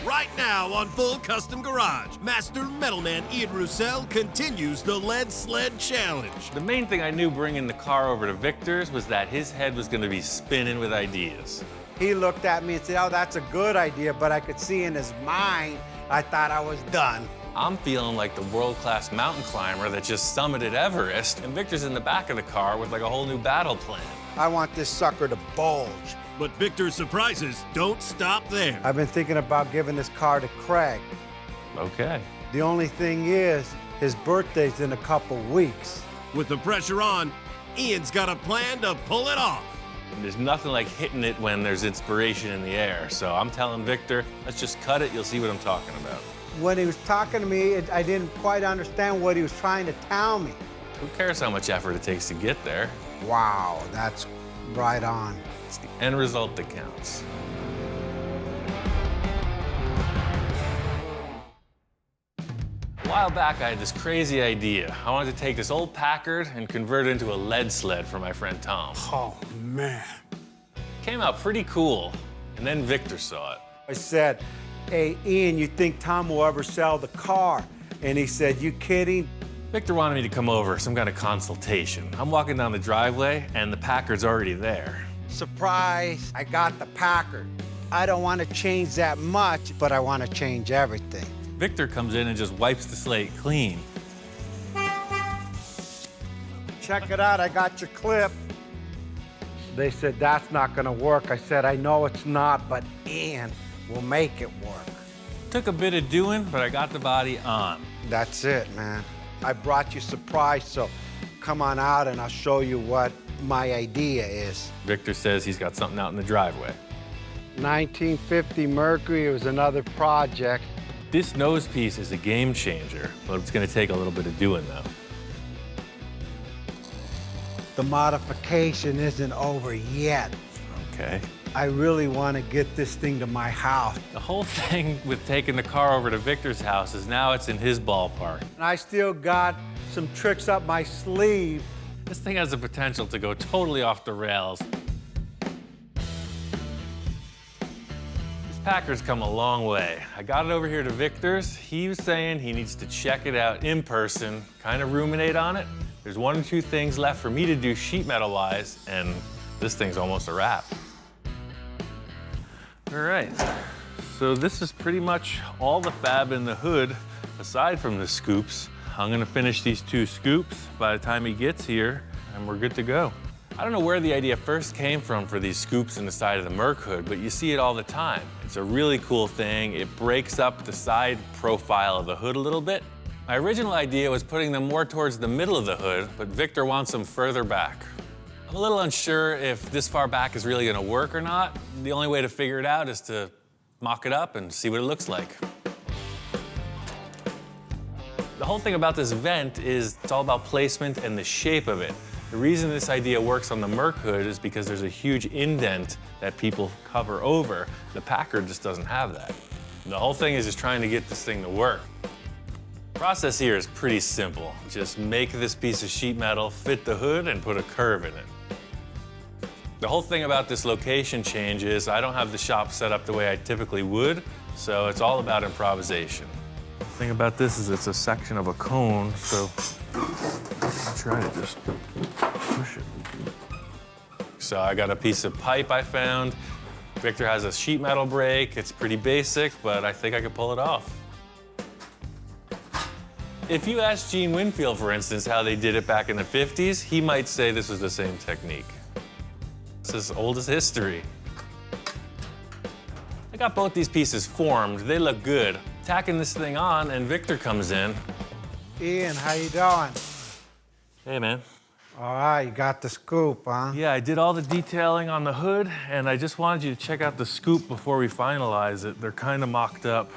Right now on Full Custom Garage, Master Metalman Ian Roussel continues the lead sled challenge. The main thing I knew bringing the car over to Victor's was that his head was going to be spinning with ideas. He looked at me and said, oh, that's a good idea, but I could see in his mind, I thought I was done. I'm feeling like the world-class mountain climber that just summited Everest, and Victor's in the back of the car with like a whole new battle plan. I want this sucker to bulge. But Victor's surprises don't stop there. I've been thinking about giving this car to Craig. Okay. The only thing is, his birthday's in a couple weeks. With the pressure on, Ian's got a plan to pull it off. There's nothing like hitting it when there's inspiration in the air, so I'm telling Victor, let's just cut it, you'll see what I'm talking about. When he was talking to me, I didn't quite understand what he was trying to tell me. Who cares how much effort it takes to get there? Wow, that's right on. It's the end result that counts. A while back, I had this crazy idea. I wanted to take this old Packard and convert it into a lead sled for my friend Tom. Oh, man. Came out pretty cool, and then Victor saw it. I said, hey, Ian, you think Tom will ever sell the car? And he said, you kidding? Victor wanted me to come over, some kind of consultation. I'm walking down the driveway, and the Packard's already there. Surprise, I got the Packard. I don't want to change that much, but I want to change everything. Victor comes in and just wipes the slate clean. Check it out, I got your clip. They said, that's not gonna work. I said, I know it's not, but Ian will make it work. Took a bit of doing, but I got the body on. That's it, man. I brought you surprise, so come on out and I'll show you what my idea is. Victor says he's got something out in the driveway. 1950 Mercury, it was another project. This nose piece is a game changer, but it's gonna take a little bit of doing though. The modification isn't over yet. Okay. I really want to get this thing to my house. The whole thing with taking the car over to Victor's house is now it's in his ballpark. And I still got some tricks up my sleeve. This thing has the potential to go totally off the rails. This Packard's come a long way. I got it over here to Victor's. He was saying he needs to check it out in person, kind of ruminate on it. There's one or two things left for me to do sheet metal-wise, and this thing's almost a wrap. All right, so this is pretty much all the fab in the hood, aside from the scoops. I'm gonna finish these two scoops by the time he gets here, and we're good to go. I don't know where the idea first came from for these scoops in the side of the Merc hood, but you see it all the time. It's a really cool thing. It breaks up the side profile of the hood a little bit. My original idea was putting them more towards the middle of the hood, but Victor wants them further back. I'm a little unsure if this far back is really gonna work or not. The only way to figure it out is to mock it up and see what it looks like. The whole thing about this vent is it's all about placement and the shape of it. The reason this idea works on the Merc hood is because there's a huge indent that people cover over. The Packard just doesn't have that. The whole thing is just trying to get this thing to work. The process here is pretty simple. Just make this piece of sheet metal fit the hood and put a curve in it. The whole thing about this location change is I don't have the shop set up the way I typically would, so it's all about improvisation. The thing about this is it's a section of a cone, so I'll try to just push it. So I got a piece of pipe I found. Victor has a sheet metal brake. It's pretty basic, but I think I could pull it off. If you ask Gene Winfield, for instance, how they did it back in the 50s, he might say this was the same technique. It's as old as history. I got both these pieces formed. They look good. Tacking this thing on, and Victor comes in. Ian, how you doing? Hey, man. All right, you got the scoop, huh? Yeah, I did all the detailing on the hood, and I just wanted you to check out the scoop before we finalize it. They're kind of mocked up.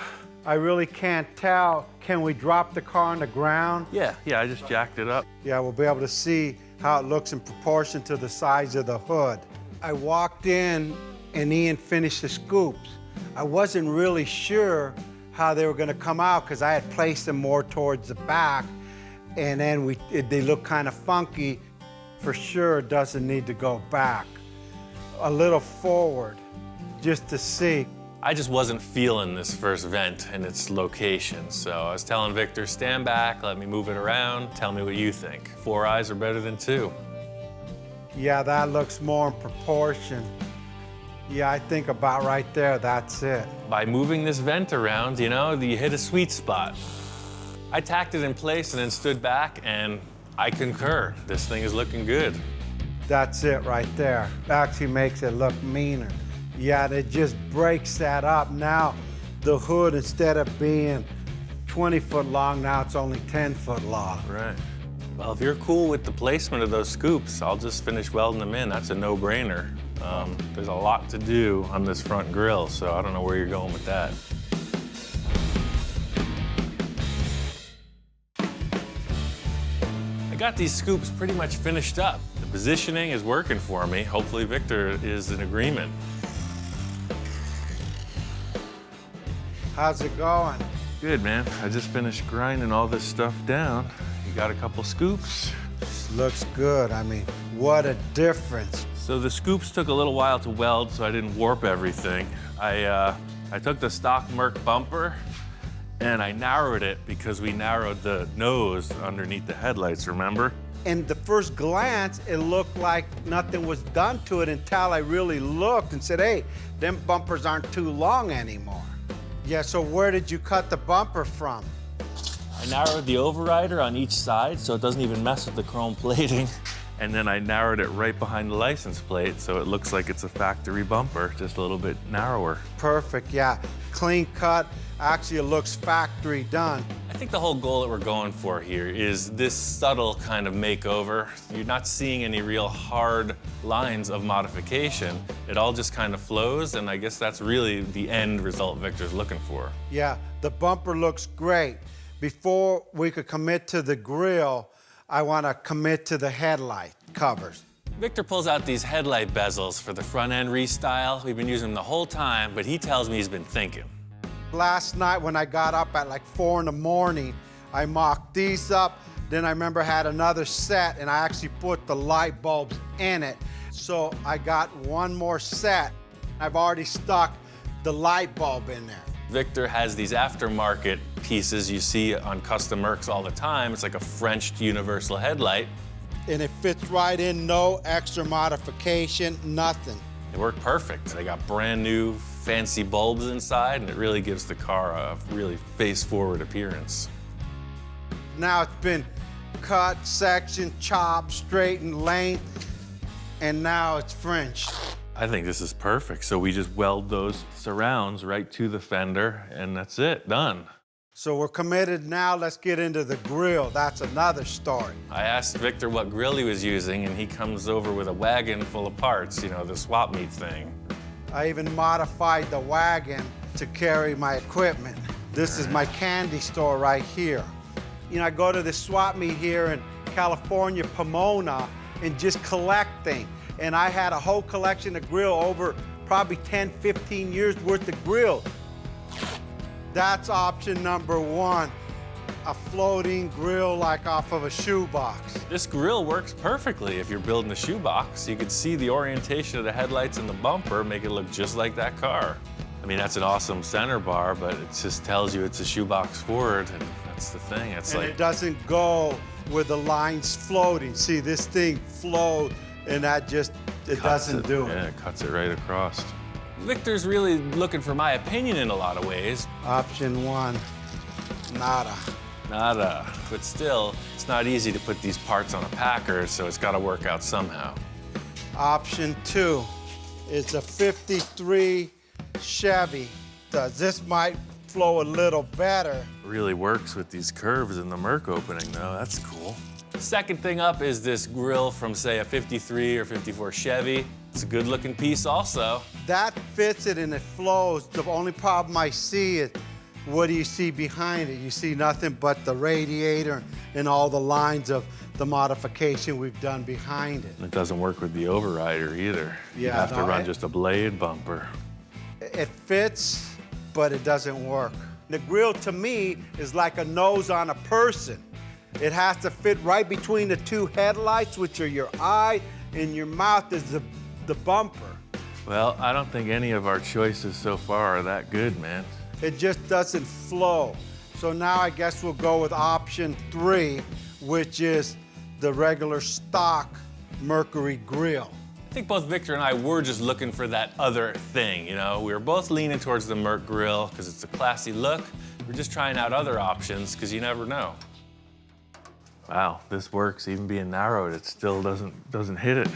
I really can't tell. Can we drop the car on the ground? Yeah, I just jacked it up. Yeah, we'll be able to see how it looks in proportion to the size of the hood. I walked in and Ian finished the scoops. I wasn't really sure how they were gonna come out because I had placed them more towards the back, and then they look kind of funky. For sure, it doesn't need to go back. A little forward, just to see. I just wasn't feeling this first vent and its location, so I was telling Victor, stand back, let me move it around, tell me what you think. 4 eyes are better than 2. Yeah, that looks more in proportion. Yeah, I think about right there, that's it. By moving this vent around, you know, you hit a sweet spot. I tacked it in place and then stood back, and I concur. This thing is looking good. That's it right there. Actually makes it look meaner. Yeah, it just breaks that up. Now, the hood, instead of being 20 foot long, now it's only 10 foot long. Right. Well, if you're cool with the placement of those scoops, I'll just finish welding them in. That's a no-brainer. There's a lot to do on this front grille, so I don't know where you're going with that. I got these scoops pretty much finished up. The positioning is working for me. Hopefully Victor is in agreement. How's it going? Good, man. I just finished grinding all this stuff down. You got a couple scoops. This looks good. I mean, what a difference. So the scoops took a little while to weld, so I didn't warp everything. I took the stock Merc bumper and I narrowed it because we narrowed the nose underneath the headlights, remember? And the first glance, it looked like nothing was done to it until I really looked and said, hey, them bumpers aren't too long anymore. Yeah, so where did you cut the bumper from? I narrowed the overrider on each side so it doesn't even mess with the chrome plating. And then I narrowed it right behind the license plate so it looks like it's a factory bumper, just a little bit narrower. Perfect, yeah. Clean cut. Actually, it looks factory done. I think the whole goal that we're going for here is this subtle kind of makeover. You're not seeing any real hard lines of modification. It all just kind of flows, and I guess that's really the end result Victor's looking for. Yeah, the bumper looks great. Before we could commit to the grille, I want to commit to the headlight covers. Victor pulls out these headlight bezels for the front end restyle. We've been using them the whole time, but he tells me he's been thinking. Last night when I got up at like 4 in the morning, I mocked these up. Then I remember I had another set and I actually put the light bulbs in it. So I got one more set. I've already stuck the light bulb in there. Victor has these aftermarket pieces you see on custom Mercs all the time. It's like a Frenched universal headlight. And it fits right in, no extra modification, nothing. They work perfect. They got brand new fancy bulbs inside, and it really gives the car a really face-forward appearance. Now it's been cut, sectioned, chopped, straightened, length, and now it's French. I think this is perfect. So we just weld those surrounds right to the fender, and that's it, done. So we're committed now, let's get into the grill. That's another story. I asked Victor what grill he was using, and he comes over with a wagon full of parts, you know, the swap meet thing. I even modified the wagon to carry my equipment. This is my candy store right here. You know, I go to the swap meet here in California, Pomona, and just collect things. And I had a whole collection of grill over probably 10, 15 years worth of grill. That's option number one, a floating grill like off of a shoebox. This grill works perfectly if you're building a shoebox. You can see the orientation of the headlights and the bumper make it look just like that car. I mean, that's an awesome center bar, but it just tells you it's a shoebox forward, and that's the thing. It's and like it doesn't go with the lines floating. See, this thing flows, and that just, it doesn't do it. Yeah, it cuts it right across. Victor's really looking for my opinion in a lot of ways. Option one, nada. Nada. But still, it's not easy to put these parts on a packer, so it's got to work out somehow. Option two is a 53 Chevy. This might flow a little better. Really works with these curves in the Merc opening, though. That's cool. Second thing up is this grill from, say, a 53 or 54 Chevy. It's a good-looking piece also. That fits it and it flows. The only problem I see is, what do you see behind it? You see nothing but the radiator and all the lines of the modification we've done behind it. It doesn't work with the overrider either. Yeah, you have to run it, just a blade bumper. It fits, but it doesn't work. The grill to me is like a nose on a person. It has to fit right between the two headlights, which are your eye, and your mouth is the bumper. Well, I don't think any of our choices so far are that good, man. It just doesn't flow. So now I guess we'll go with option 3, which is the regular stock Mercury grill. I think both Victor and I were just looking for that other thing, you know? We were both leaning towards the Merc grill because it's a classy look. We're just trying out other options because you never know. Wow, this works. Even being narrowed, it still doesn't hit it.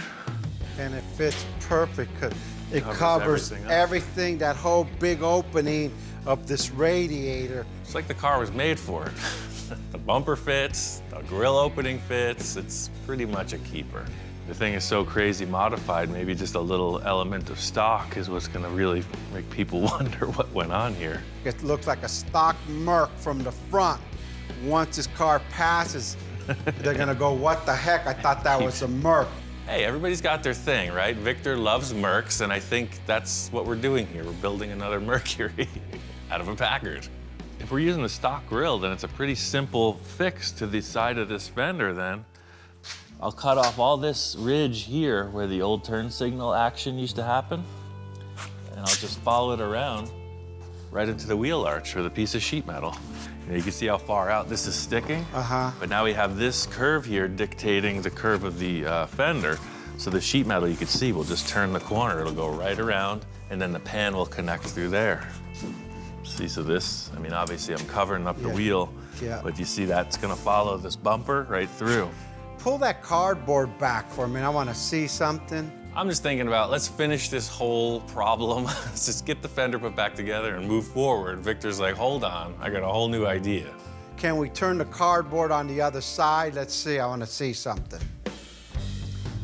And it fits perfect because it covers everything up. everything, that whole big opening of this radiator. It's like the car was made for it. The bumper fits, the grill opening fits. It's pretty much a keeper. The thing is so crazy modified, maybe just a little element of stock is what's gonna really make people wonder what went on here. It looks like a stock Merc from the front. Once this car passes, they're gonna go, what the heck? I thought that was a Merc. Hey, everybody's got their thing, right? Victor loves Mercs, and I think that's what we're doing here. We're building another Mercury out of a Packard. If we're using the stock grill, then it's a pretty simple fix to the side of this fender then. I'll cut off all this ridge here where the old turn signal action used to happen, and I'll just follow it around right into the wheel arch or the piece of sheet metal. You can see how far out this is sticking. But now we have this curve here dictating the curve of the fender. So the sheet metal, you can see, will just turn the corner. It'll go right around, and then the pan will connect through there. See, so this, I mean, obviously I'm covering up the wheel, but you see that's gonna follow this bumper right through. Pull that cardboard back for me. I want to see something. I'm just thinking about, let's finish this whole problem. Let's just get the fender put back together and move forward. Victor's like, hold on, I got a whole new idea. Can we turn the cardboard on the other side? Let's see, I want to see something.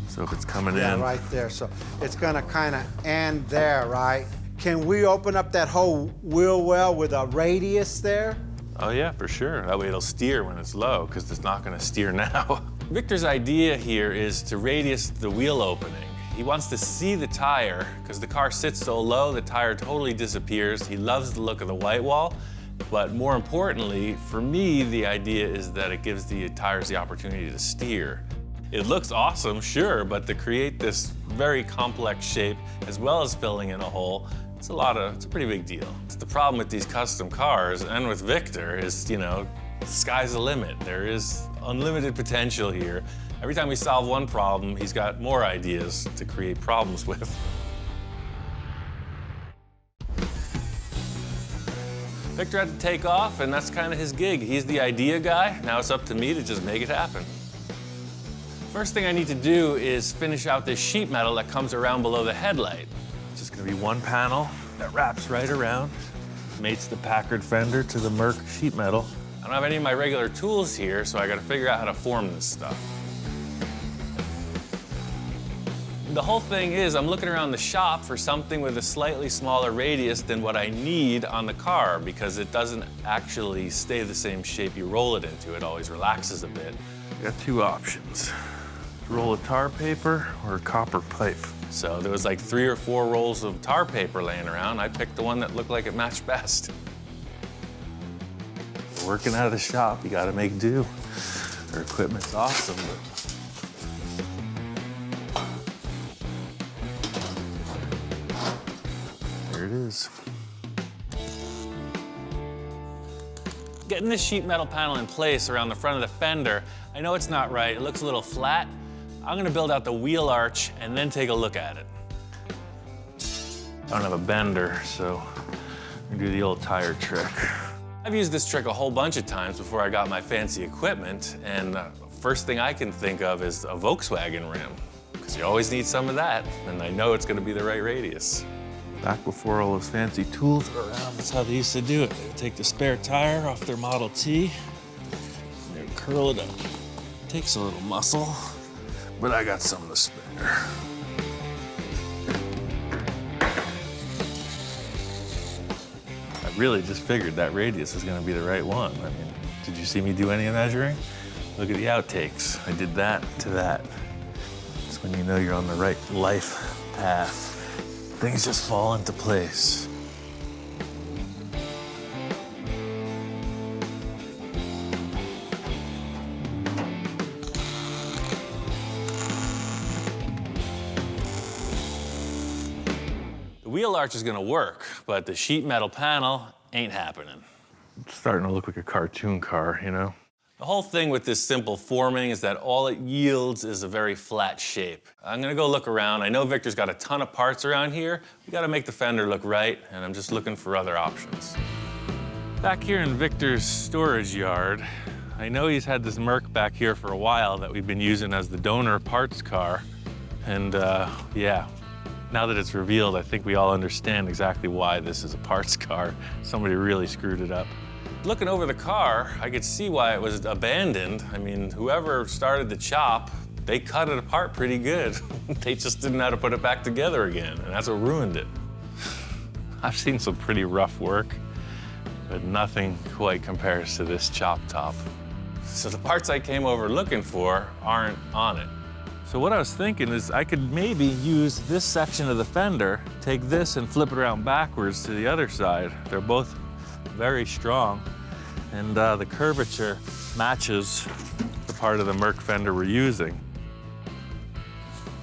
So if it's coming in. Yeah, right there. So it's gonna kind of end there, right? Can we open up that whole wheel well with a radius there? Oh yeah, for sure. That way it'll steer when it's low, because it's not gonna steer now. Victor's idea here is to radius the wheel opening. He wants to see the tire, because the car sits so low, the tire totally disappears. He loves the look of the white wall, but more importantly, for me, the idea is that it gives the tires the opportunity to steer. It looks awesome, sure, but to create this very complex shape, as well as filling in a hole, it's a pretty big deal. It's the problem with these custom cars, and with Victor, is, you know, sky's the limit. There is unlimited potential here. Every time we solve one problem, he's got more ideas to create problems with. Victor had to take off, and that's kind of his gig. He's the idea guy. Now it's up to me to just make it happen. First thing I need to do is finish out this sheet metal that comes around below the headlight. It's just gonna be one panel that wraps right around, mates the Packard fender to the Merc sheet metal. I don't have any of my regular tools here, so I gotta figure out how to form this stuff. The whole thing is, I'm looking around the shop for something with a slightly smaller radius than what I need on the car, because it doesn't actually stay the same shape you roll it into. It always relaxes a bit. You got two options. Roll of tar paper or a copper pipe. So there was like 3 or 4 rolls of tar paper laying around. I picked the one that looked like it matched best. Working out of the shop, you gotta make do. Their equipment's awesome, but there it is. Getting this sheet metal panel in place around the front of the fender, I know it's not right, it looks a little flat. I'm gonna build out the wheel arch and then take a look at it. I don't have a bender, so I'm gonna do the old tire trick. I've used this trick a whole bunch of times before I got my fancy equipment, and first thing I can think of is a Volkswagen rim, because you always need some of that, and I know it's gonna be the right radius. Back before all those fancy tools were around, that's how they used to do it. They would take the spare tire off their Model T, and they would curl it up. It takes a little muscle, but I got some to spare. I really just figured that radius was gonna be the right one. I mean, did you see me do any measuring? Look at the outtakes. I did that to that. It's when you know you're on the right life path. Things just fall into place. wheel arch is gonna work, but the sheet metal panel ain't happening. It's starting to look like a cartoon car, you know? The whole thing with this simple forming is that all it yields is a very flat shape. I'm gonna go look around. I know Victor's got a ton of parts around here. We gotta make the fender look right, and I'm just looking for other options. Back here in Victor's storage yard, I know he's had this Merc back here for a while that we've been using as the donor parts car. And yeah, now that it's revealed, I think we all understand exactly why this is a parts car. Somebody really screwed it up. Looking over the car, I could see why it was abandoned. I mean, whoever started the chop, they cut it apart pretty good. They just didn't know how to put it back together again, and that's what ruined it. I've seen some pretty rough work, but nothing quite compares to this chop top. So the parts I came over looking for aren't on it. So what I was thinking is I could maybe use this section of the fender, take this and flip it around backwards to the other side. They're both very strong, and the curvature matches the part of the Merc fender we're using.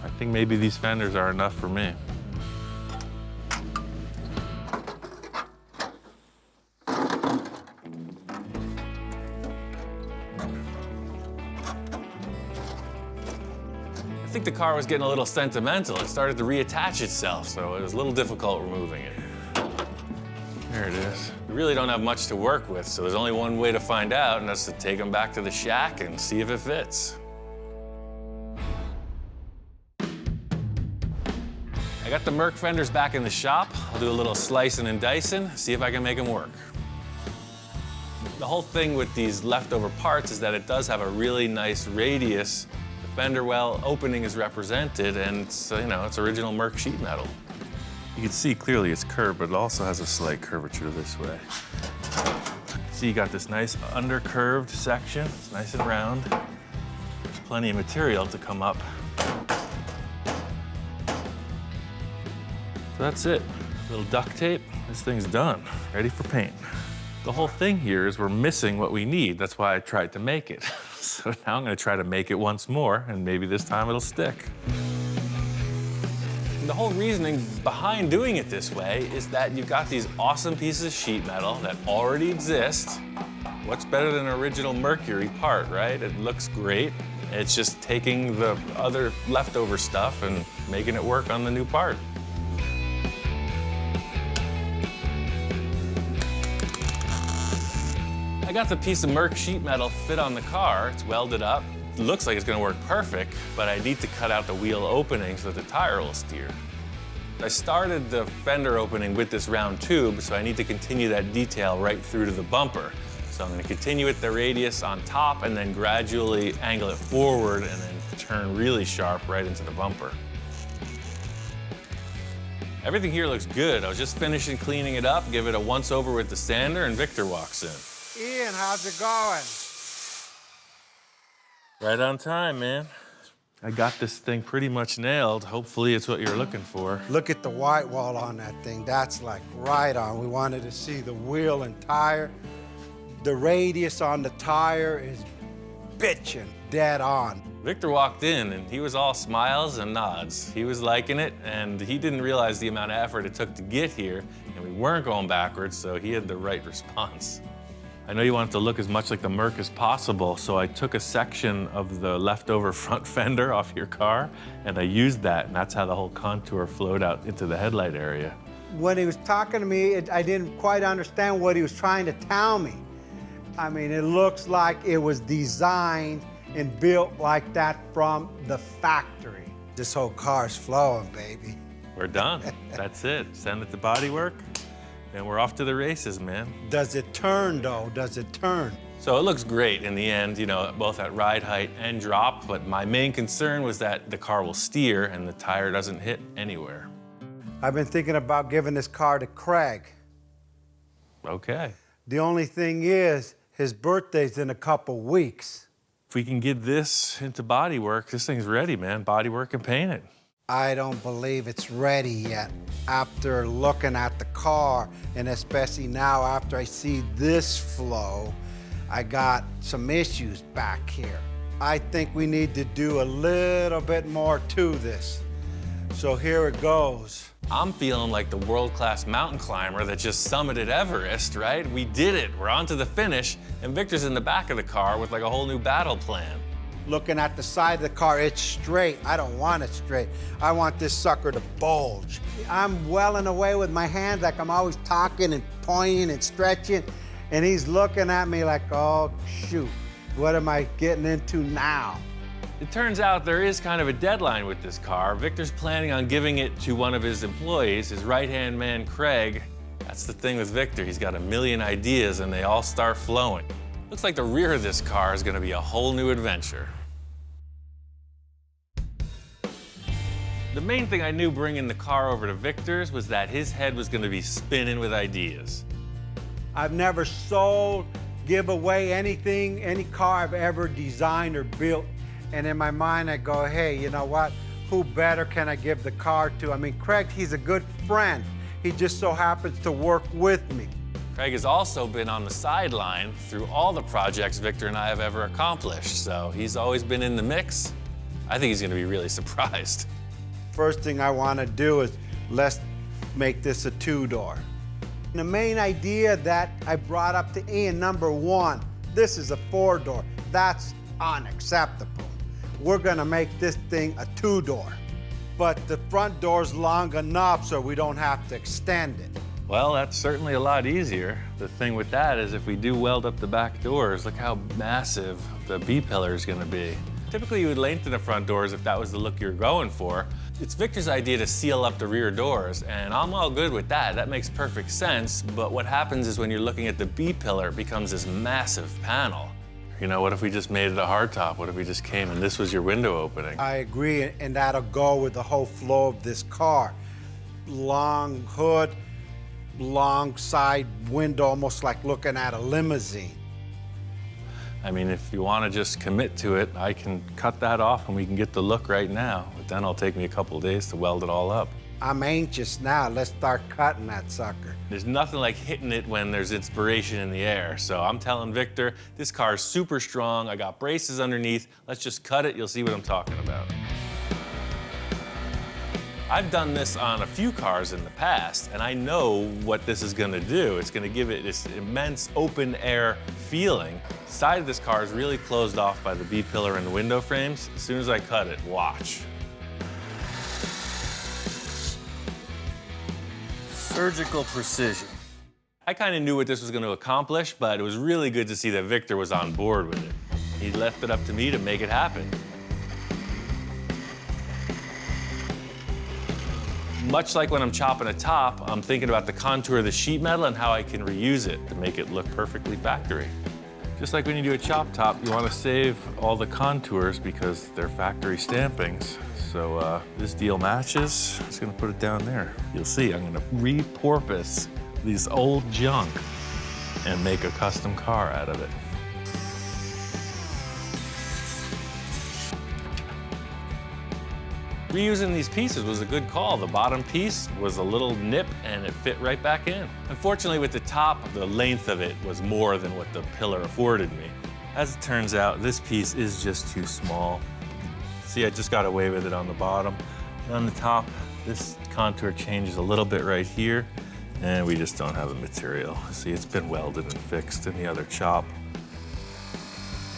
I think maybe these fenders are enough for me. I think the car was getting a little sentimental. It started to reattach itself, so it was a little difficult removing it. There it is. We really don't have much to work with, so there's only one way to find out, and that's to take them back to the shack and see if it fits. I got the Merc fenders back in the shop. I'll do a little slicing and dicing, see if I can make them work. The whole thing with these leftover parts is that it does have a really nice radius. The fender well opening is represented, and it's, you know, it's original Merc sheet metal. You can see clearly it's curved, but it also has a slight curvature this way. See, you got this nice undercurved section. It's nice and round. There's plenty of material to come up. So that's it. A little duct tape. This thing's done, ready for paint. The whole thing here is we're missing what we need. That's why I tried to make it. So now I'm gonna try to make it once more, and maybe this time it'll stick. The whole reasoning behind doing it this way is that you've got these awesome pieces of sheet metal that already exist. What's better than an original Mercury part, right? It looks great. It's just taking the other leftover stuff and making it work on the new part. I got the piece of Merc sheet metal fit on the car. It's welded up. It looks like it's gonna work perfect, but I need to cut out the wheel opening so that the tire will steer. I started the fender opening with this round tube, so I need to continue that detail right through to the bumper. So I'm gonna continue with the radius on top and then gradually angle it forward and then turn really sharp right into the bumper. Everything here looks good. I was just finishing cleaning it up, give it a once over with the sander, and Victor walks in. Ian, how's it going? Right on time, man. I got this thing pretty much nailed. Hopefully it's what you're looking for. Look at the white wall on that thing. That's like right on. We wanted to see the wheel and tire. The radius on the tire is bitchin', dead on. Victor walked in and he was all smiles and nods. He was liking it, and he didn't realize the amount of effort it took to get here, and we weren't going backwards, so he had the right response. I know you want it to look as much like the Merc as possible, so I took a section of the leftover front fender off your car, and I used that, and that's how the whole contour flowed out into the headlight area. When he was talking to me, I didn't quite understand what he was trying to tell me. I mean, it looks like it was designed and built like that from the factory. This whole car's flowing, baby. We're done. That's it. Send it to bodywork, and we're off to the races, man. Does it turn, though? Does it turn? So it looks great in the end, you know, both at ride height and drop, but my main concern was that the car will steer and the tire doesn't hit anywhere. I've been thinking about giving this car to Craig. Okay. The only thing is, his birthday's in a couple weeks. If we can get this into bodywork, this thing's ready, man. Bodywork and paint it. I don't believe it's ready yet. After looking at the car, and especially now after I see this flow, I got some issues back here. I think we need to do a little bit more to this. So here it goes. I'm feeling like the world-class mountain climber that just summited Everest, right? We did it, we're on to the finish, and Victor's in the back of the car with like a whole new battle plan. Looking at the side of the car, it's straight. I don't want it straight. I want this sucker to bulge. I'm welling away with my hands like I'm always talking and pointing and stretching, and he's looking at me like, oh, shoot, what am I getting into now? It turns out there is kind of a deadline with this car. Victor's planning on giving it to one of his employees, his right-hand man, Craig. That's the thing with Victor, he's got a million ideas and they all start flowing. Looks like the rear of this car is gonna be a whole new adventure. The main thing I knew bringing the car over to Victor's was that his head was gonna be spinning with ideas. I've never sold, give away anything, any car I've ever designed or built. And in my mind, I go, hey, you know what? Who better can I give the car to? I mean, Craig, he's a good friend. He just so happens to work with me. Craig has also been on the sideline through all the projects Victor and I have ever accomplished, so he's always been in the mix. I think he's gonna be really surprised. First thing I want to do is let's make this a two-door. The main idea that I brought up to Ian, number one, this is a four-door. That's unacceptable. We're gonna make this thing a two-door. But the front door's long enough so we don't have to extend it. Well, that's certainly a lot easier. The thing with that is if we do weld up the back doors, look how massive the B-pillar is gonna be. Typically you would lengthen the front doors if that was the look you're going for. It's Victor's idea to seal up the rear doors, and I'm all good with that. That makes perfect sense, but what happens is when you're looking at the B-pillar, it becomes this massive panel. You know, what if we just made it a hardtop? What if we just came and this was your window opening? I agree, and that'll go with the whole flow of this car. Long hood, long side window, almost like looking at a limousine. I mean, if you want to just commit to it, I can cut that off and we can get the look right now. But then it'll take me a couple days to weld it all up. I'm anxious now. Let's start cutting that sucker. There's nothing like hitting it when there's inspiration in the air. So I'm telling Victor, this car is super strong. I got braces underneath. Let's just cut it. You'll see what I'm talking about. I've done this on a few cars in the past, and I know what this is gonna do. It's gonna give it this immense open air feeling. The side of this car is really closed off by the B-pillar and the window frames. As soon as I cut it, watch. Surgical precision. I kind of knew what this was going to accomplish, but it was really good to see that Victor was on board with it. He left it up to me to make it happen. Much like when I'm chopping a top, I'm thinking about the contour of the sheet metal and how I can reuse it to make it look perfectly factory. Just like when you do a chop top, you want to save all the contours because they're factory stampings. So this deal matches. I'm just gonna put it down there. You'll see, I'm gonna repurpose these old junk and make a custom car out of it. Reusing these pieces was a good call. The bottom piece was a little nip and it fit right back in. Unfortunately with the top, the length of it was more than what the pillar afforded me. As it turns out, this piece is just too small. See, I just got away with it on the bottom. And on the top, this contour changes a little bit right here, and we just don't have the material. See, it's been welded and fixed in the other chop.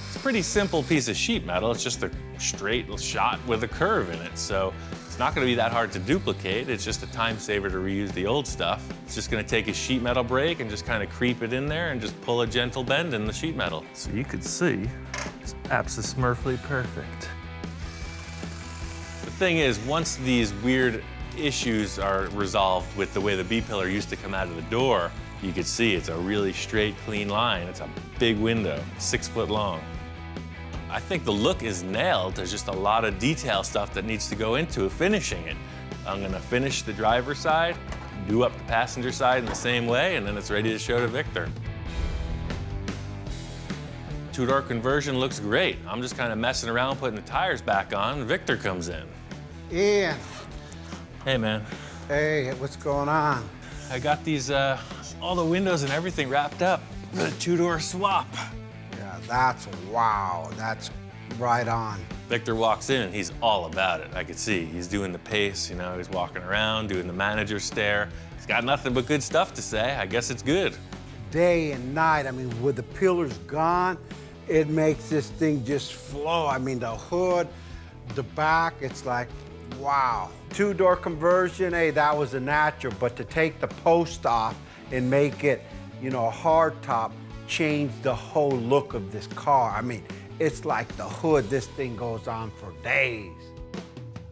It's a pretty simple piece of sheet metal. It's just a straight shot with a curve in it, so it's not gonna be that hard to duplicate. It's just a time saver to reuse the old stuff. It's just gonna take a sheet metal brake and just kind of creep it in there and just pull a gentle bend in the sheet metal. So you could see, it's absolutely perfect. The thing is, once these weird issues are resolved with the way the B-pillar used to come out of the door, you can see it's a really straight, clean line. It's a big window, 6 foot long. I think the look is nailed. There's just a lot of detail stuff that needs to go into finishing it. I'm gonna finish the driver's side, do up the passenger side in the same way, and then it's ready to show to Victor. Two-door conversion looks great. I'm just kind of messing around, putting the tires back on. Victor comes in. Ian. Hey, man. Hey, what's going on? I got these, all the windows and everything wrapped up for the two-door swap. Yeah, that's wow. That's right on. Victor walks in and he's all about it. I could see he's doing the pace, you know, he's walking around, doing the manager stare. He's got nothing but good stuff to say. I guess it's good. Day and night, I mean, with the pillars gone, it makes this thing just flow. I mean, the hood, the back, it's like, wow. Two-door conversion, hey, that was a natural, but to take the post off and make it, you know, a hard top, changed the whole look of this car. I mean, it's like the hood, this thing goes on for days.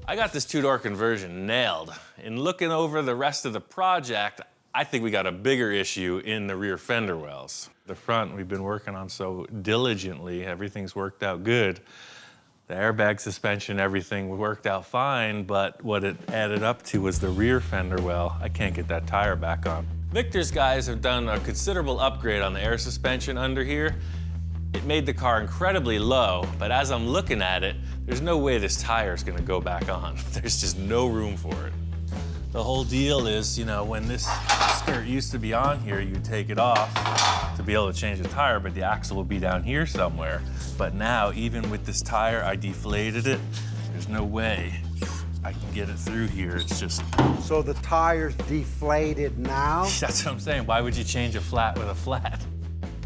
I got this two-door conversion nailed. In looking over the rest of the project, I think we got a bigger issue in the rear fender wells. The front we've been working on so diligently, everything's worked out good. The airbag suspension, everything worked out fine, but what it added up to was the rear fender well. I can't get that tire back on. Victor's guys have done a considerable upgrade on the air suspension under here. It made the car incredibly low, but as I'm looking at it, there's no way this tire is gonna go back on. There's just no room for it. The whole deal is, you know, when this skirt used to be on here, you take it off to be able to change the tire, but the axle will be down here somewhere. But now, even with this tire, I deflated it. There's no way I can get it through here. It's just... So the tire's deflated now? That's what I'm saying. Why would you change a flat with a flat?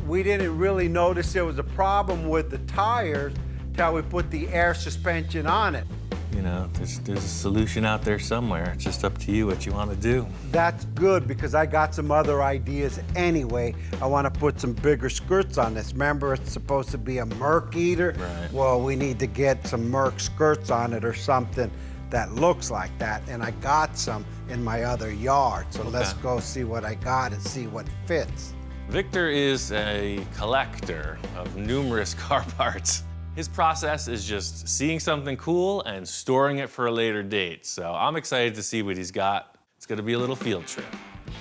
We didn't really notice there was a problem with the tires till we put the air suspension on it. You know, there's a solution out there somewhere. It's just up to you what you want to do. That's good because I got some other ideas anyway. I want to put some bigger skirts on this. Remember, it's supposed to be a Merc eater? Right. Well, we need to get some Merc skirts on it or something that looks like that. And I got some in my other yard. So let's go see what I got and see what fits. Victor is a collector of numerous car parts. His process is just seeing something cool and storing it for a later date. So I'm excited to see what he's got. It's gonna be a little field trip.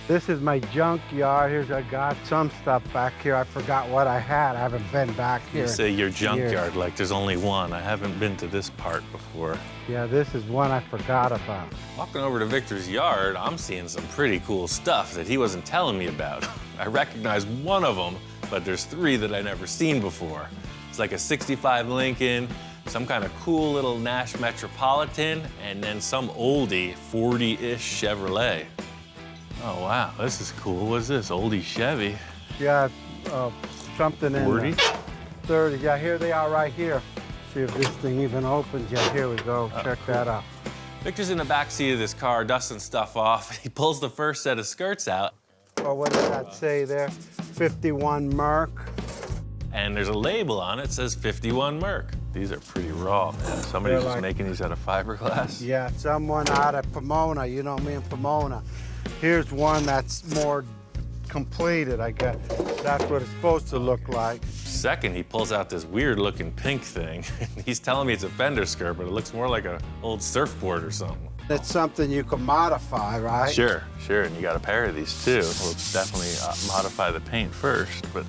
This is my junkyard. Here's, I got some stuff back here. I forgot what I had. I haven't been back here. You say your junkyard years. like there's only one. I haven't been to this part before. Yeah, this is one I forgot about. Walking over to Victor's yard, I'm seeing some pretty cool stuff that he wasn't telling me about. I recognize one of them, but there's three that I never seen before. It's like a 65 Lincoln, some kind of cool little Nash Metropolitan, and then some oldie 40-ish Chevrolet. Oh, wow, this is cool. What's this, oldie Chevy? Yeah, something in 40? 30. Yeah, here they are right here. See if this thing even opens. Yeah, here we go. Check that out. Victor's in the back seat of this car, dusting stuff off. He pulls the first set of skirts out. Oh, what does that say there? 51 Merc. And there's a label on it that says 51 Merc. These are pretty raw, man. Somebody's just making these out of fiberglass. Yeah, someone out of Pomona. You know me in Pomona. Here's one that's more completed, I guess. That's what it's supposed to look like. Second, he pulls out this weird-looking pink thing. He's telling me it's a fender skirt, but it looks more like an old surfboard or something. It's something you can modify, right? Sure, and you got a pair of these too. We'll definitely modify the paint first, but...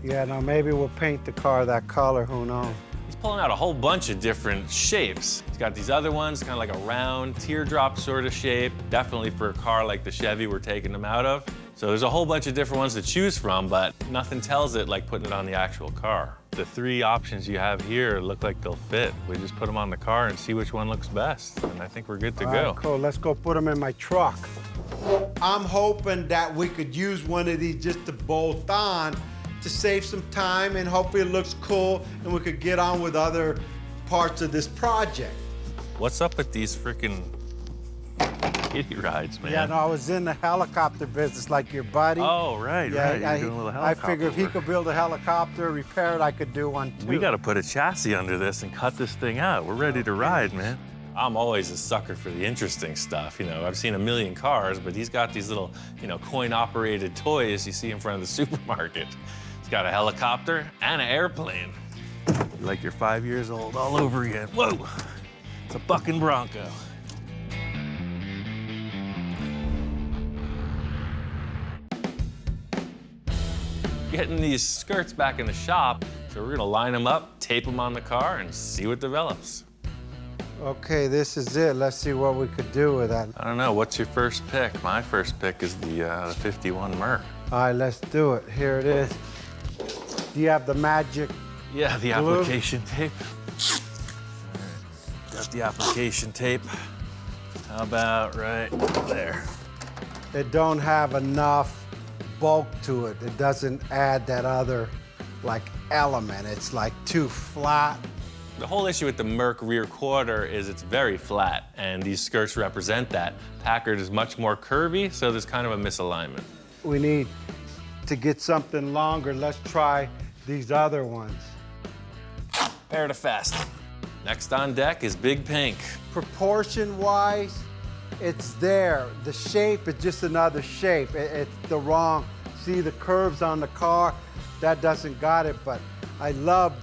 Yeah, no, maybe we'll paint the car that color, who knows? He's pulling out a whole bunch of different shapes. He's got these other ones, kind of like a round teardrop sort of shape, definitely for a car like the Chevy we're taking them out of. So there's a whole bunch of different ones to choose from, but nothing tells it like putting it on the actual car. The three options you have here look like they'll fit. We just put them on the car and see which one looks best, and I think we're good to go. All right, cool, let's go put them in my truck. I'm hoping that we could use one of these just to bolt on to save some time, and hopefully it looks cool and we could get on with other parts of this project. What's up with these freaking kiddie rides, man? Yeah, no, I was in the helicopter business like your buddy. Oh, right, yeah, right. You're doing a little helicopter I figure if he work. could build a helicopter, repair it, I could do one too. We got to put a chassis under this and cut this thing out. We're ready to ride, man. I'm always a sucker for the interesting stuff. You know, I've seen a million cars, but he's got these little, you know, coin-operated toys you see in front of the supermarket. He's got a helicopter and an airplane. Like you're 5 years old all over again. Whoa, it's a bucking Bronco. Getting these skirts back in the shop, so we're gonna line them up, tape them on the car, and see what develops. Okay, this is it. Let's see what we could do with that. I don't know, what's your first pick? My first pick is the 51 Merc. All right, let's do it. Here it is. Do you have the magic Yeah, the Glue. application tape. Got the application tape. How about right there? It don't have enough bulk to it. It doesn't add that other like element. It's like too flat. The whole issue with the Merc rear quarter is it's very flat, and these skirts represent that. Packard is much more curvy, so there's kind of a misalignment. We need to get something longer. Let's try these other ones. Pair to fast. Next on deck is Big Pink. Proportion-wise, it's there. The shape is just another shape. It's the wrong, see the curves on the car? That doesn't got it, but I love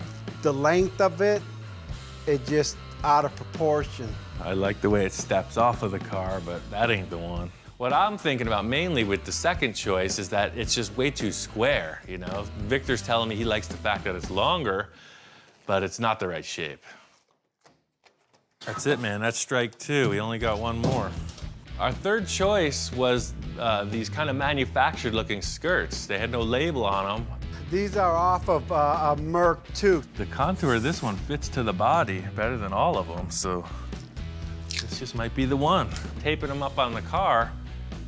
the length of it. It's just out of proportion. I like the way it steps off of the car, but that ain't the one. What I'm thinking about mainly with the second choice is that it's just way too square, you know? Victor's telling me he likes the fact that it's longer, but it's not the right shape. That's it, man. That's strike two. We only got one more. Our third choice was these kind of manufactured-looking skirts. They had no label on them. These are off of a Merc 2. The contour of this one fits to the body better than all of them, so this just might be the one. Taping them up on the car,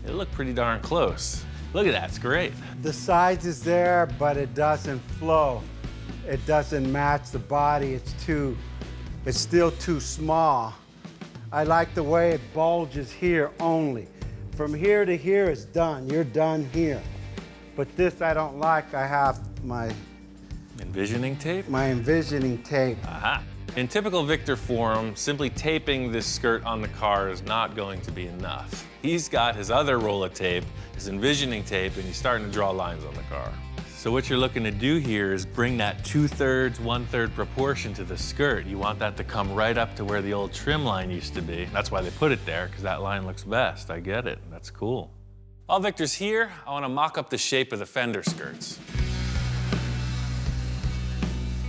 they look pretty darn close. Look at that, it's great. The size is there, but it doesn't flow. It doesn't match the body. It's still too small. I like the way it bulges here only. From here to here, it's done. You're done here. But this I don't like. I have my Envisioning tape? envisioning tape. Aha. In typical Victor form, simply taping this skirt on the car is not going to be enough. He's got his other roll of tape, his envisioning tape, and he's starting to draw lines on the car. So what you're looking to do here is bring that 2/3, 1/3 proportion to the skirt. You want that to come right up to where the old trim line used to be. That's why they put it there, because that line looks best. I get it. That's cool. While Victor's here, I want to mock up the shape of the fender skirts.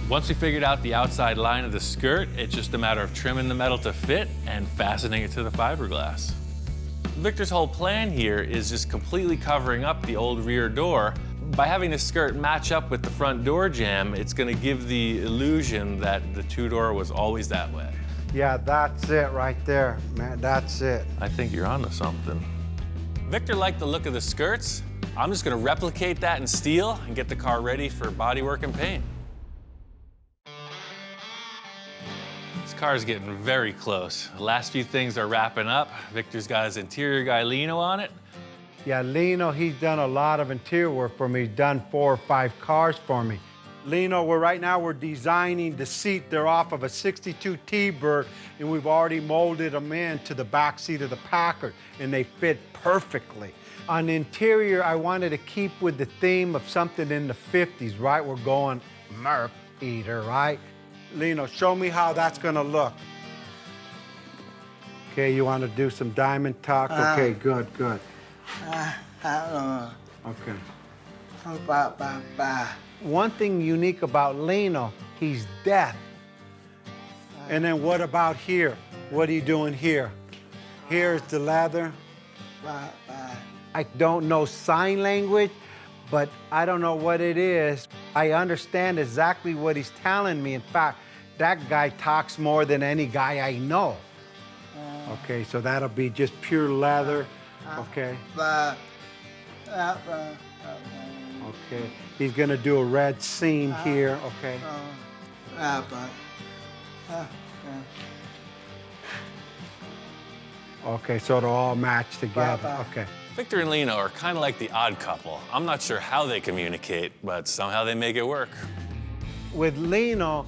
Once we figured out the outside line of the skirt, it's just a matter of trimming the metal to fit and fastening it to the fiberglass. Victor's whole plan here is just completely covering up the old rear door. By having the skirt match up with the front door jamb, it's going to give the illusion that the two-door was always that way. Yeah, that's it right there, man. That's it. I think you're onto something. Victor liked the look of the skirts. I'm just going to replicate that in steel and get the car ready for bodywork and paint. This car's getting very close. The last few things are wrapping up. Victor's got his interior guy Lino on it. Yeah, Lino, he's done a lot of interior work for me. He's done 4 or 5 cars for me. Lino, right now we're designing the seat. They're off of a 62 T-Bird, and we've already molded them into the back seat of the Packard, and they fit perfectly. On the interior, I wanted to keep with the theme of something in the 50s, right? We're going Merc Eater, right? Lino, show me how that's gonna look. Okay, you want to do some diamond tuck? Okay, good. Okay. One thing unique about Lino, he's deaf. And then what about here? What are you doing here? Here's the leather. I don't know sign language, but I don't know what it is. I understand exactly what he's telling me. In fact, that guy talks more than any guy I know. Okay, so that'll be just pure leather. Okay. Okay, he's gonna do a red seam here, okay? Okay, so it'll all match together, okay. Victor and Lino are kind of like the odd couple. I'm not sure how they communicate, but somehow they make it work. With Lino,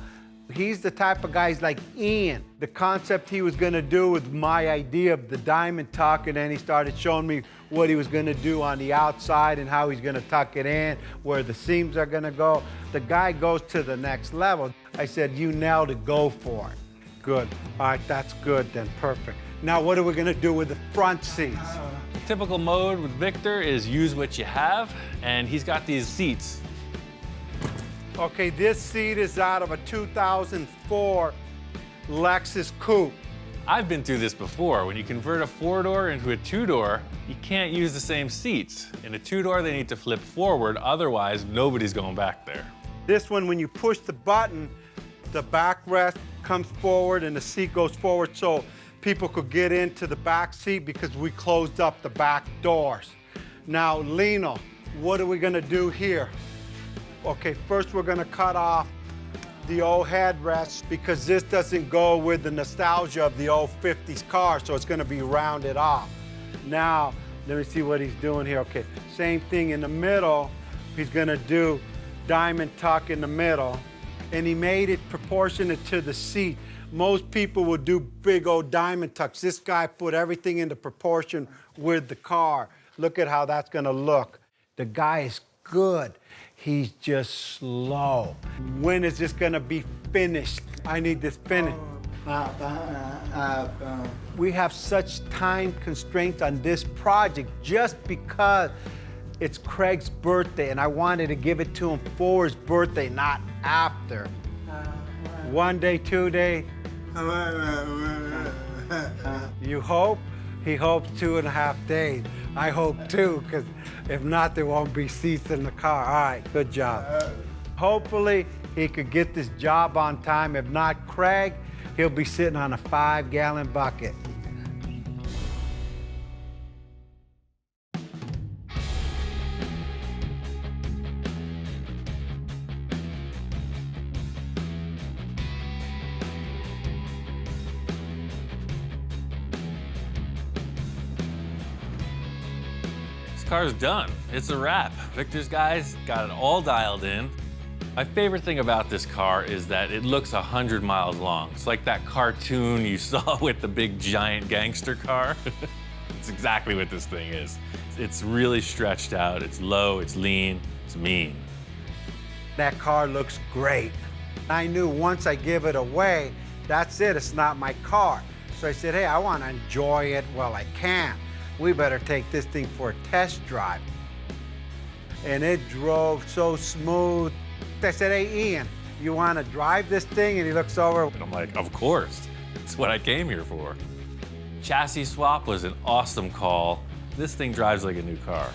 he's the type of guys like Ian. The concept he was gonna do with my idea of the diamond tuck, and then he started showing me what he was gonna do on the outside and how he's gonna tuck it in, where the seams are gonna go. The guy goes to the next level. I said, you nailed it, go for it. Good, all right, that's good then, perfect. Now what are we gonna do with the front seats? The typical mode with Victor is use what you have, and he's got these seats. Okay, this seat is out of a 2004 Lexus Coupe. I've been through this before. When you convert a 4-door into a 2-door, you can't use the same seats. In a 2-door, they need to flip forward, otherwise nobody's going back there. This one, when you push the button, the backrest comes forward and the seat goes forward so people could get into the back seat because we closed up the back doors. Now, Lino, what are we gonna do here? Okay, first we're gonna cut off the old headrests because this doesn't go with the nostalgia of the old 50s car, so it's gonna be rounded off. Now, let me see what he's doing here. Okay, same thing in the middle. He's gonna do diamond tuck in the middle, and he made it proportionate to the seat. Most people would do big old diamond tucks. This guy put everything into proportion with the car. Look at how that's gonna look. The guy is good. He's just slow. When is this gonna be finished? I need this finished. We have such time constraints on this project just because it's Craig's birthday, and I wanted to give it to him for his birthday, not after. 1 day, 2 day. You hope? He hopes 2.5 days. I hope too, because if not, there won't be seats in the car. All right, good job. Hopefully, he could get this job on time. If not, Craig, he'll be sitting on a 5-gallon bucket. Car's done. It's a wrap. Victor's guys got it all dialed in. My favorite thing about this car is that it looks 100 miles long. It's like that cartoon you saw with the big giant gangster car. It's exactly what this thing is. It's really stretched out. It's low, it's lean, it's mean. That car looks great. I knew once I give it away, that's it, it's not my car. So I said, hey, I want to enjoy it while I can. We better take this thing for a test drive. And it drove so smooth. I said, hey, Ian, you want to drive this thing? And he looks over. And I'm like, of course. It's what I came here for. Chassis swap was an awesome call. This thing drives like a new car.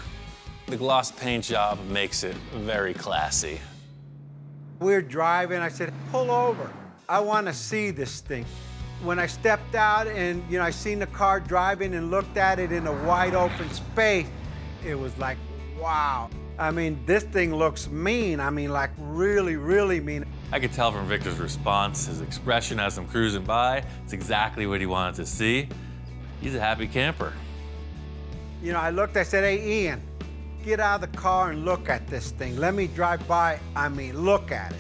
The gloss paint job makes it very classy. We're driving. I said, pull over. I want to see this thing. When I stepped out and, I seen the car driving and looked at it in a wide open space, it was like, wow. I mean, this thing looks mean. I mean, like really, really mean. I could tell from Victor's response, his expression as I'm cruising by, it's exactly what he wanted to see. He's a happy camper. I looked, I said, hey, Ian, get out of the car and look at this thing. Let me drive by. I mean, look at it.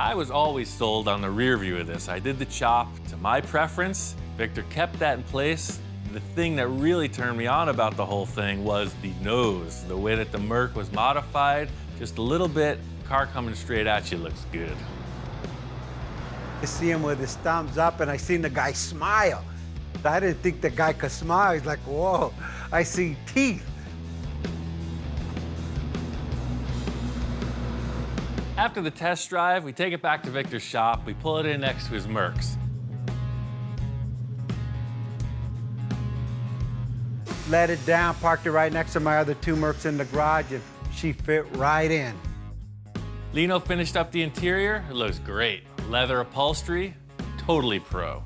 I was always sold on the rear view of this. I did the chop to my preference. Victor kept that in place. The thing that really turned me on about the whole thing was the nose. The way that the Merc was modified, just a little bit, car coming straight at you looks good. I see him with his thumbs up and I seen the guy smile. I didn't think the guy could smile. He's like, whoa, I see teeth. After the test drive, we take it back to Victor's shop. We pull it in next to his Mercs. Let it down, parked it right next to my other 2 Mercs in the garage, and she fit right in. Lino finished up the interior. It looks great. Leather upholstery, totally pro.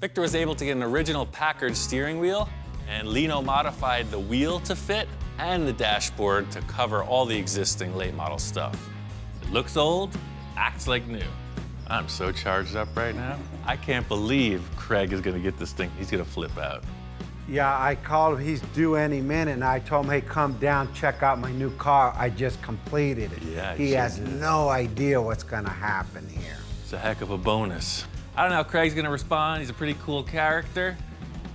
Victor was able to get an original Packard steering wheel, and Lino modified the wheel to fit and the dashboard to cover all the existing late model stuff. It looks old, acts like new. I'm so charged up right now. I can't believe Craig is gonna get this thing. He's gonna flip out. Yeah, I called him, he's due any minute, and I told him, hey, come down, check out my new car. I just completed it. Yeah, he has no idea what's gonna happen here. It's a heck of a bonus. I don't know how Craig's gonna respond. He's a pretty cool character.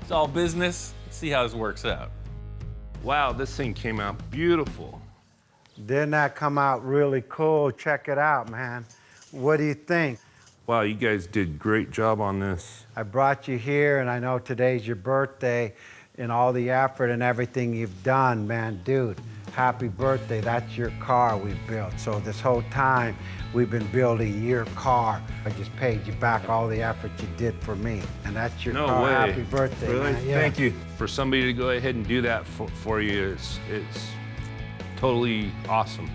It's all business. Let's see how this works out. Wow, this thing came out beautiful. Didn't that come out really cool? Check it out, man. What do you think? Wow, you guys did a great job on this. I brought you here, and I know today's your birthday, and all the effort and everything you've done, man, dude, happy birthday. That's your car we built. So this whole time, we've been building your car. I just paid you back all the effort you did for me, and that's your car. No way. Happy birthday, Really? man. Yeah. Thank you. For somebody to go ahead and do that for you, it's totally awesome.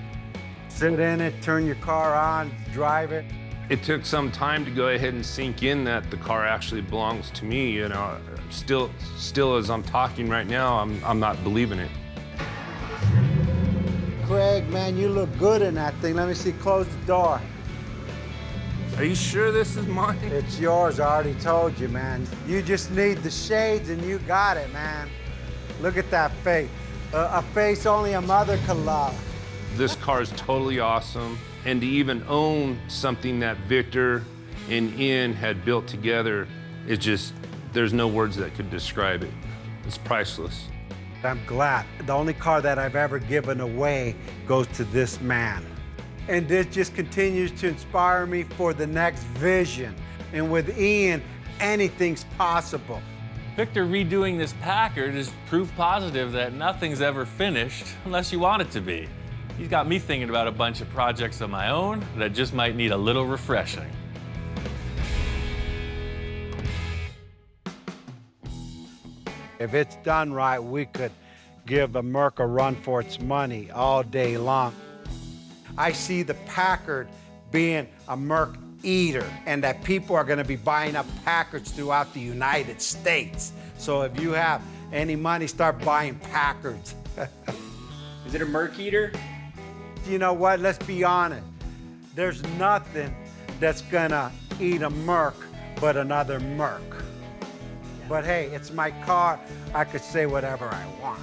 Sit in it, turn your car on, drive it. It took some time to go ahead and sink in that the car actually belongs to me, you know. Still as I'm talking right now, I'm not believing it. Craig, man, you look good in that thing. Let me see, close the door. Are you sure this is mine? It's yours, I already told you, man. You just need the shades and you got it, man. Look at that face. A face only a mother could love. This car is totally awesome. And to even own something that Victor and Ian had built together, it just, there's no words that could describe it. It's priceless. I'm glad. The only car that I've ever given away goes to this man. And this just continues to inspire me for the next vision. And with Ian, anything's possible. Victor redoing this Packard is proof positive that nothing's ever finished unless you want it to be. He's got me thinking about a bunch of projects of my own that just might need a little refreshing. If it's done right, we could give a Merc a run for its money all day long. I see the Packard being a Merc eater and that people are gonna be buying up Packards throughout the United States. So if you have any money, start buying Packards. Is it a Merc eater? You know what, let's be honest. There's nothing that's gonna eat a Merc but another Merc. But hey, it's my car, I could say whatever I want.